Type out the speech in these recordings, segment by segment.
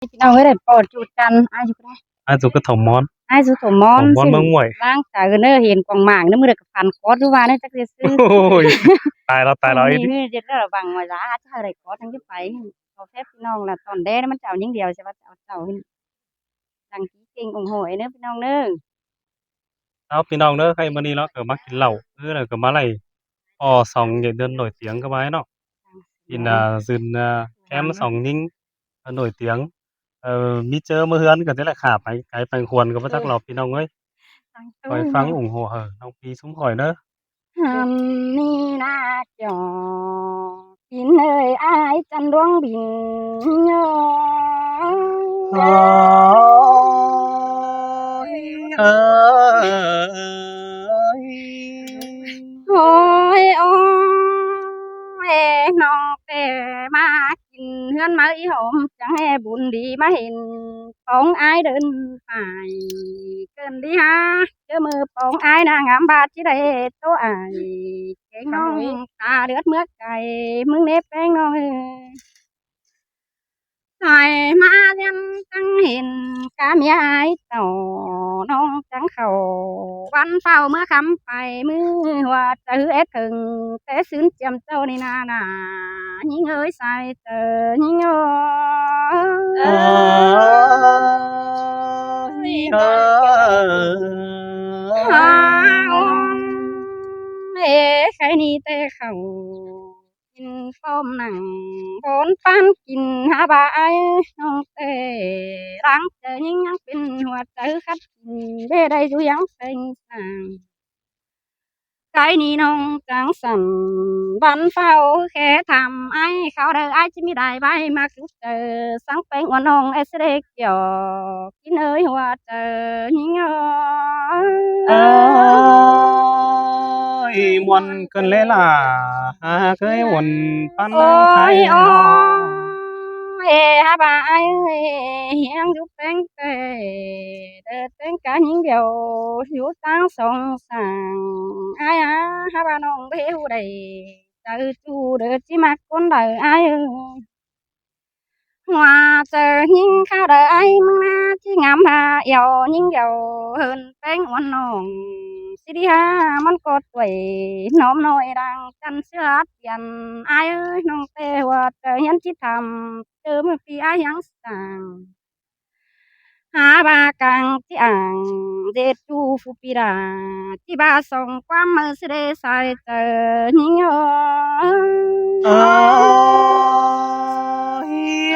พี่น้องเอ้ยได้โปรดจูดกันอ้ายอยู่ก็ได้อาจุกก็ถมมอนอ้ายสุถมมอถมมอนนซึ่งเมืองมวยล้างจากเด้อเห็นกวางหมากเด้อมื้อใดก็พันคอร์สอยู่ว่าเด้อจักสิซื้อโอ้ยตายแล้วตายแล้วไอ้นี่นี่เจ็ดระวังว่าจ้าถ้าได้คอร์สจังสิไปขอแซ่บพี่น้องล่ะตอนแดมันจะเอาอย่างเดียวใช่ว่าจะเอาเจ้าดังกี้เก่งองโหยเด้อพี่น้องเด้อเอาพี่น้องเด้อใครมื้อนี้เนาะก็มากินเหล้าแล้วก็มาไล่อ้อส่องใหญ่เดินnổi tiếng cái bài nó ส กินวยrừng สวย em งามเนาะ sòng nhinh nổi tiếng mi chơ mưa hươnก็นี่แหละค่ะไปควรก็บ่เออจักหรอกพี่น้องเอ้ยตั้งคอยฟัตู้แม่งủng hộ hở น้องพี่ซุมข่อยเด้อนี่นาจอกินเอ้ยอ้ายจันดวงบินยอ โอ้ยเอ้ยโอ้ยโอ้ยน้องแต่มากินเฮือนมาอีหอมจังให้บุญดีมาเห็นปองอายเดินไปเกินดีฮะเจอมือปองอายนางงามบาดที่ได้โตอายเก่งน้องตาเลือดเมื่อไก่มึงเน็บแป้งน้องเอ้ยใส่มาเรียนจังเห็นกาเมียอายต่อน้องจังเขาวันเฝ้าเมื่อคำไปมือหัวจะหือเอ็ดถึงแต่ซื้นเจียมเจ้านี่นานายิงเอ้ยใส่เตอยิงเอ้โอ้ยยเอ้ฮายวเอ๋ใครนี่แต่เขากินต้มหนังโอนปันกินหาบายน้องเต้รังเจอยิงยังเป็นหัวใจคัดกินเบ้ได้อยู่ยังเป็นสั่ง cái ni nông trắng sần văn phao khẽ thầm ai khao đời ai chỉ mi đại bay mà cứ chờ sáng bánh oan nông ai sẽ để kiểu kín ơi hoa chờ nhinh ơi muôn cơn lẽ là cưới muôn pan ôi thay nó ôi ha bà ai hiang giúp bánh tê để bánh cả những điều hiếu tăng song sàng ai ha bà nông bé hu đầy từ chu để chỉ mặc con đời ai ơi hoa chờ những khao đời ai mong na chỉ ngắm hà yêu những điều hơn bánh oan nồng xí đi ha món cột tuổi nóm nồi đang chăn sữa hát tiền ai ơi nông tê hoa chờ nhân chỉ thầm chờ mà phi ai yang sang há ba càng chỉ ảng dệt chu phu pi đà chỉ ba song qua mơ sẽ để sai chờ những ơi ôi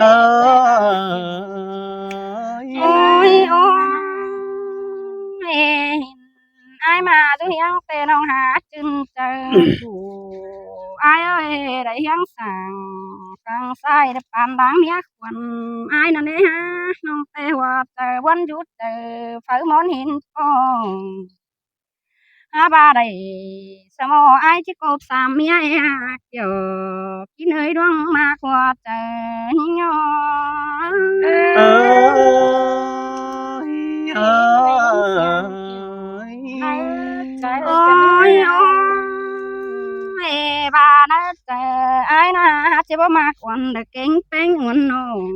ơi ôi ai mà tôi hiang tê nông há chân chờ chủ ai ơi đấy hiang sang càng sai đẹp bàn đáng nhắc quần ai nè ha nông tê hoa tờ quân chút tờ phải món hin con ha ba đầy sao mà ai chỉ cột sam mía kiểu kín hơi đoan mà qua tờ nhỏ ôi ôi bà nó tờ ai na chỉ bỏ mà còn được kính bánh ngon nồng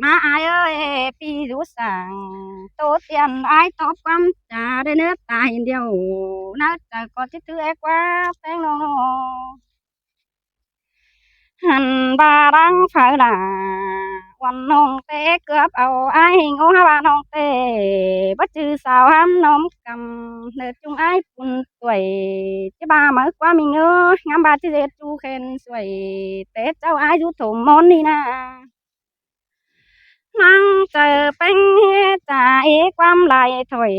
mà ai ơi pi rú sang tốt tiền ai tốt quắm trà để nước ta hiện điều nó chờ có chút thứ ấy quá bánh ngon hẳn bà đang phải làวันน้องเต้เกือบเอาไอ้ายงูหาว่าน้องเต้บ่จือสาวห้ำน้อมกำเนิดจุงไอ้ายปุ่นสวยที่บ้ามาว่ามีเงองามบาที่เด็ดจูเข็นสวยเต้เจ้าไอ้ายอยู่ถมมอนนี่นะนั่งเจอเป็นจ่าเอกความลายถอย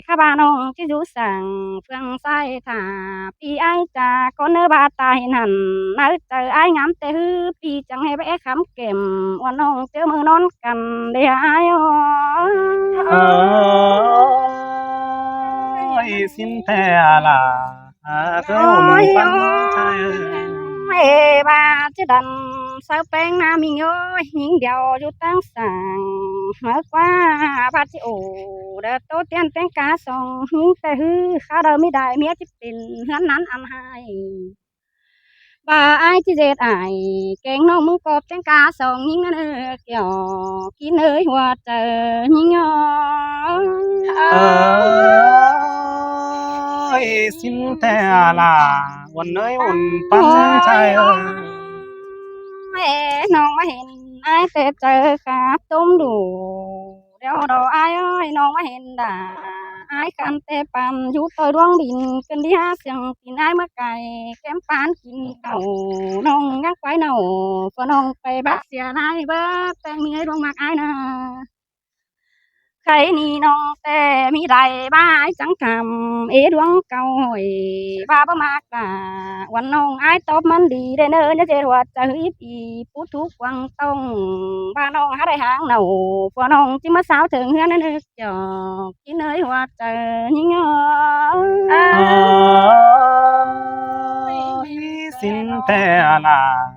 ข้าบ้านน้องที่อยู่สั่งเฟืองใส่ถ่าพี่ไอ้ายจ่าคนเนื้อบาตายนั่นมาเจอไอ้ายงามแต่ฮือพี่จังให้ไปคำเก็มวันน้องเจอมือนอนกันเดียวไอ้ายơi xin thề là cưới một ôi pan thay ê ba chứ đành sao bên nam mình ơi những điều dù tăng sàng mở qua ba chị ổ đã tốt tiền tên cá song những tay hư khá đời mi đại mía chỉ tiền hắn nắn ăn hai bà ai thì dệt ải kén nong mung cọp trắng cá sòng nhưng nó kiểu kín nơi hoa trời nhưng ơi xin thế là quần ơi quần pan trai ơi mẹ nong mà hiện ai tê trời khát tôm đủ đeo đồ ai ơi nong mà hiện đã ai khăn tê pan chú tôi đoan bình cần đi hát xiang tin ai mà cày kém pan kín cầu nong ngắc quái nầu phần nongไปbác xìa nai bớtแป้งมีไอ้ดวงมากไอ้น่ะ ใครนี่น้องแต่มีไรบ้าจังคำดวงเก่าหอยบ้าบ่มากกะวันน้องไอ้ตอบมันดีได้เนอเนี่ยเจรวดจะฮึบอีพูดทุกวังต้องบ้านน้องหาได้หางเหนาพอน้องจิมาสาวถึงเฮือนนึกจอกกินเนยว่าเจอยิ่งxin thế là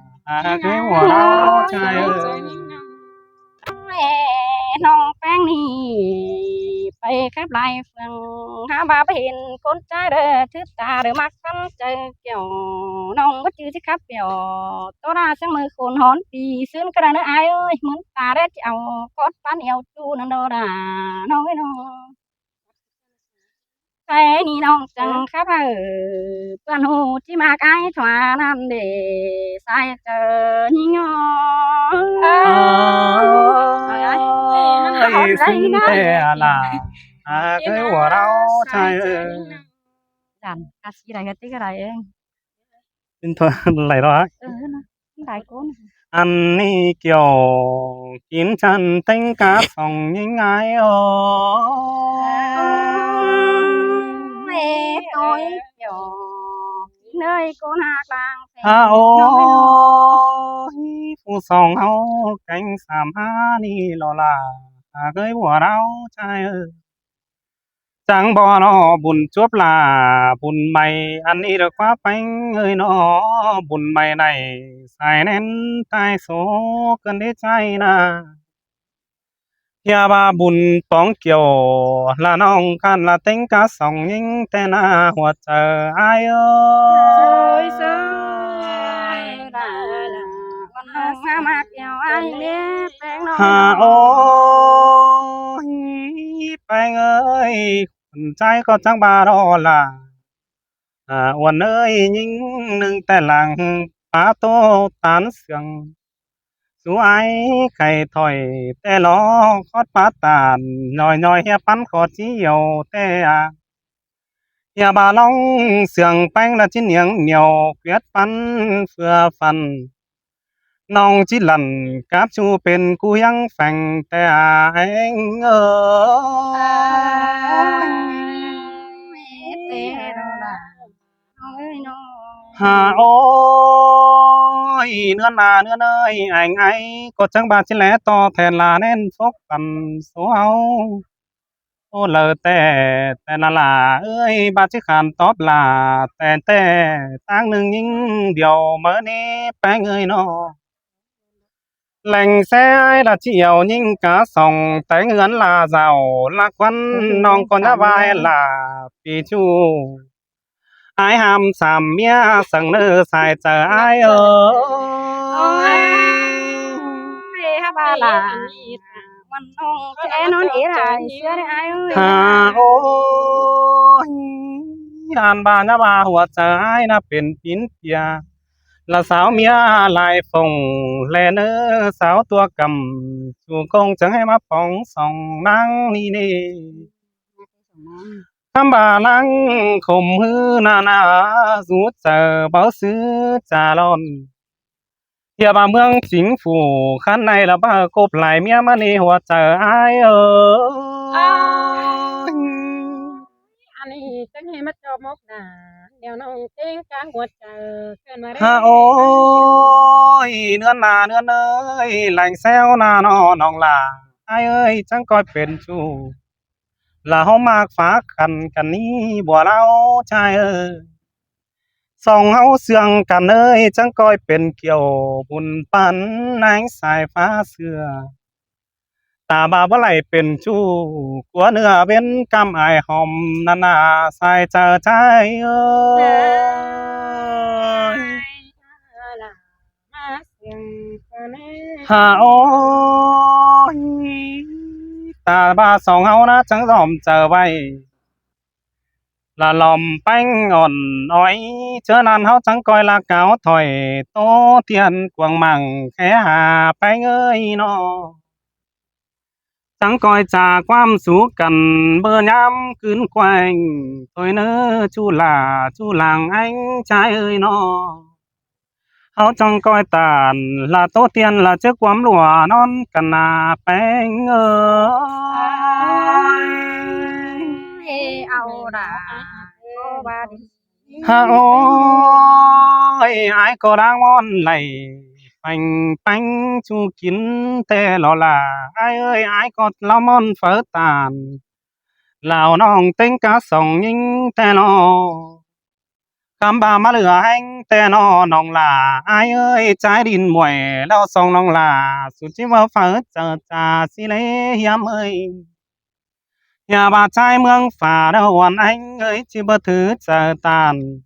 cáiหัวเราใจเอ้ย แม่น้องแป้งนี่ไปครับลายเฟืองหาบาไปเห็นคนใจเด้อทึดตาเด้อมักกันเจอเกี่ยวน้องก็จื้อสิครับเปี่ยวตัวราเสียงมือคนหอนปีซื้อกระดานเด้ออายเอ้ยเหมือนตาได้เจ้ากอดปันเอวจูนันโดดาน้องไอ้น้องใครนี่น้องจังครับเพื่อนหูที่มาไกลถวานั่นเด้ใส่เจอยิ่งอ๋อ ơi xin thế là cáiหัวเราใจเอ้ย Rành, ca sĩ này cái tiếng cái này em. xin thôi lại đó Nó đại cố này. อันนี้เกี่ยวกินฉันเต็งกาส่องยังไงโอ้ Mẹ tôi kiểu nơi cô hạ làng ฮาโอ้ยผู้สองเฮาแก่งสามหานี่หล่อล่ะเคยหัวเราใจเอ้ยจังบ่นอบุญจวบลาบุญใหม่อันนี้เด้อคว้าไปเอ้ยน้อบุญใหม่ในสายแน่นตายโศกกันได้ใจนะอย่าว่าบุญปองเกี่ยวละน้องกันละเต็งกะส่องยิงแต่หน้าหัวใจอายเอ้ย Sơi sơi là con hồng ha mạc kiểu ai biết bén ฮา nó โอ้ยไปเอ้ยคนใจก็จังบาดอล่ะอ้วนเอ้ยยิงหนึ่งแต่หลังปาโตตานเสียงสวยไข่ถอยแต่ล้อคอดปาตานน้อยน้อยเฮียปันขอเจียวแต่เฮียบาลองเสียงแป้งละชิ้นเหนียงเหนียวเกวียดปันเฟือฟัน น้องจิลันกับชูเป็นกูยังแฝงแต่เองเอ้ย tê đồ là ơi nó ฮาโอ้ยเนื้อนาเนื้อเนยไอ้ไงก็จังบาจิแลต่อแทนลาแน่นฟกกันโซเอาโอ้เลอแต่ละลาเอ้ยบาจิขานตอบลาแต่ตั้งหนึ่งยิ่งเดียวเมื่อนี้แป้งเอ้ยน้อ lành xe là chiều nhưng cá sòng té ngưỡng là giàu là quân non con đã vai là pì chu ai ham sàm mía sằng nơ xài chờ ai ơi mẹ ha ba là mình non trẻ nó nỉ là xưa đấy ai ơi hà ôi an ba nhá baหัวใจน่ะเป็นปินเปีย là sáo mía lại phồng lẻ nơ sáo tua cầm chủ công chẳng hay mà phóng sòng nắng ni nê thăm bà nắng khom hư na na rút chờ báo sứ trà lon hier bà mương chính phủ khán này là bà cộp lại mía mà nê hoa chờ ai ơi อันนี้จังให้มาจอบมกดาเดี๋ยวน้องเต้งกลางหัวใจเกินมาได้ ha ôi nươn nà nươn ơi lành xéo nà nó nòng là ai ơi chẳng coiเป็นchủ là hôm mạc phá khănกันนี้บัวเล่าชายเอ้ยส่องเฮาเสื่องกันเอ้ยจังก้อยเป็นเกี่ยวบุญปันนางสายฟ้าเสือตาบาบ่ไหลเป็นชู้กลัวเนื้อเป็นกำอายหอมนานาสายเจอใจเอ้ย โอ้ยตาบาสองเฮานะจังยอมเจอไว้ละลอมแป้งอ่อนอ้อยเจอนั้นเฮาจังก้อยละเกาถอยโตเทียนกวางมั่งแค่หาแป้งเอ้ยน้อจังก้อยจากความสุขกันเบอร์ย้ำคืนแกว่งถอยเนื้อชูหลาชูหลังอันชายเอ้ยน้อ áo trong coi tàn là tổ tiên là chiếc quắm lụa non cần à bánh ơi เอาด่าก็ว่าดี ha ôi ai có đang ngon này bánh bánh chu kín tê lò là ai ơi ai có lo món phở tàn lào nong tính cá sòng nhưng tê lò cam bà má lửa anh tê nó nong là ai ơi trái đình muội lao song nong là sụt chim vào phở chờ trà xí lê hiếm ơi nhà bà trai mương phà đâu hoàn anh ơi chỉ bơ thứ chờ tàn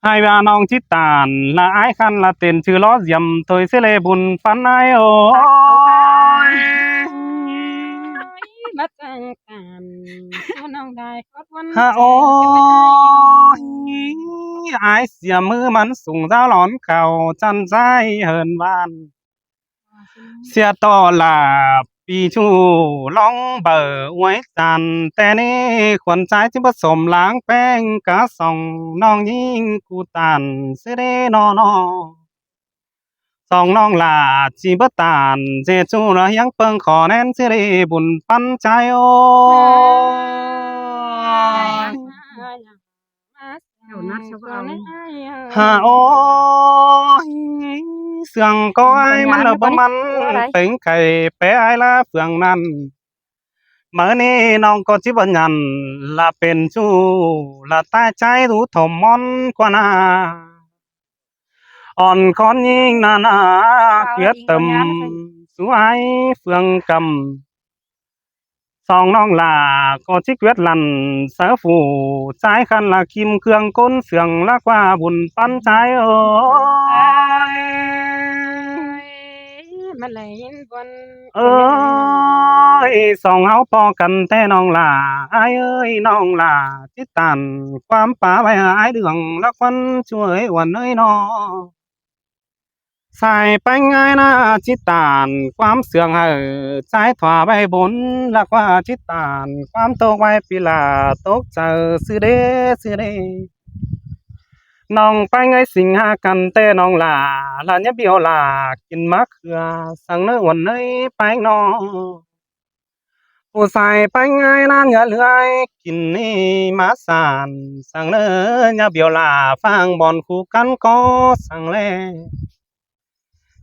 hai bà nong chít tàn là ai khăn là tiền chữ ló diệm tôi sẽ lê buồn phán ai ôi มาจังกันผู้น้องได้กดวัน ha ôi ai xìa mưa mắn sùng dao lón cầu chăn dai hờn van xìa to làปีชูล่องเบอร์ไว้จันแต่นี่ขวัญใจที่ผสมล้างแป้งกะส่องน้องยิงกูตันเสเดนอนอสองน้องลาจีบตานเจจูระยังเปิงขอแน่นเสเดบุญปันใจโอ้ฮาโอ้เสียงก้อยมันละบ่มันเป็นไก่แปะไอ้ละเฟืองนั้น เมื่อนี้น้องก็จิบัญญันละเป็นชู้ละใต้ใจรู้ถมมอนกว่านาอ่อนคอนยิงนานาเกียรติมสวยเฟืองกำสองน้องลาก็จิเกียรติลันเสือฝูใจคันละคิมเครื่องก้นเสียงละกว่าบุญปันใจโอ้ย มาเลยบน เอ้ยสองเฮาพอกันแต่น้องลาอายเอ้ยน้องลาจิตตันความป่าไว้หายเดืองละควันช่วยวันเอ้ยน้อใส่ไปง่ายนะจิตตานความเสื่องเออใจถวาไว้บนละกว่าจิตตานความตกไว้ปีลาตกเจอซื้อเด้ซื้อเด้น้องไปไงสิงหากันแต่น้องลาลาเนี่ยเบียวลากินมะเขือสั่งเนื้อวันเอ้ยไปน้อง ผู้ใส่ไปง่ายนั่นอย่าเลื่อยกินนี่มาสานสั่งเนื้อย่าเบียวลาฟังบอลคู่กันก็สั่งแล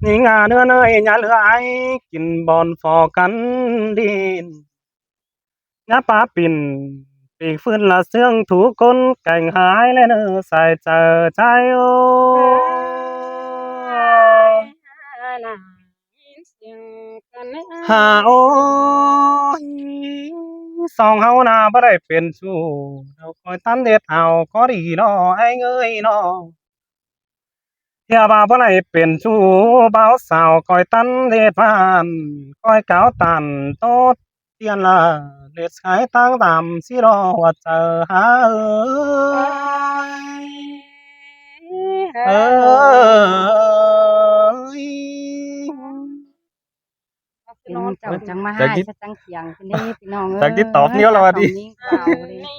นี่งาเนื้อเนยอย่าเลื่อยกินบอลฟอกันดินอย่าปาปิ่นปีกฟื้นละเสื่องถูกก้นแก่งหายและเนื้อใส่เจอใจโอ้ฮาโอ้ย สองเฮาน่ะบ่ได้เป็นชู้เราคอยตันเด็ดเอาก็ดีน้อไอ้เงยน้อเฮียบ่าบ่ได้เป็นชู้บ่าวสาวคอยตันเด็ดผ่านคอยก้าวตันโตเตียนละเล็ดสายตั้งตามสิรอว่าเจอหาเอ้ย พี่น้องเจ้าจังมาให้จังเสียงพี่นี่พี่น้องเอ้ย จากที่ตอบเนี่ยเราดี เจ้านี่